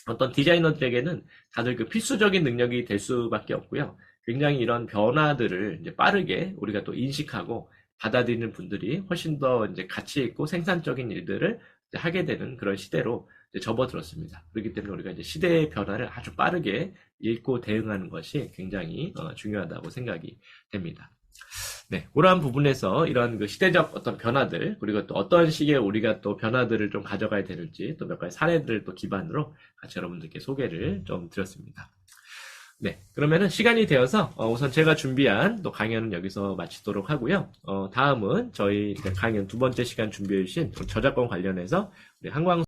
어떤 디자이너들에게는 다들 그 필수적인 능력이 될 수밖에 없고요. 굉장히 이런 변화들을 이제 빠르게 우리가 또 인식하고 받아들이는 분들이 훨씬 더 이제 가치 있고 생산적인 일들을 이제 하게 되는 그런 시대로 이제 접어들었습니다. 그렇기 때문에 우리가 이제 시대의 변화를 아주 빠르게 읽고 대응하는 것이 굉장히 중요하다고 생각이 됩니다. 네, 그러한 부분에서 이런 그 시대적 어떤 변화들, 그리고 또 어떤 식의 우리가 또 변화들을 좀 가져가야 되는지 또 몇 가지 사례들을 또 기반으로 같이 여러분들께 소개를 좀 드렸습니다. 네, 그러면은 시간이 되어서 우선 제가 준비한 또 강연은 여기서 마치도록 하고요. 다음은 저희 강연 두 번째 시간 준비해 주신 저작권 관련해서 우리 한광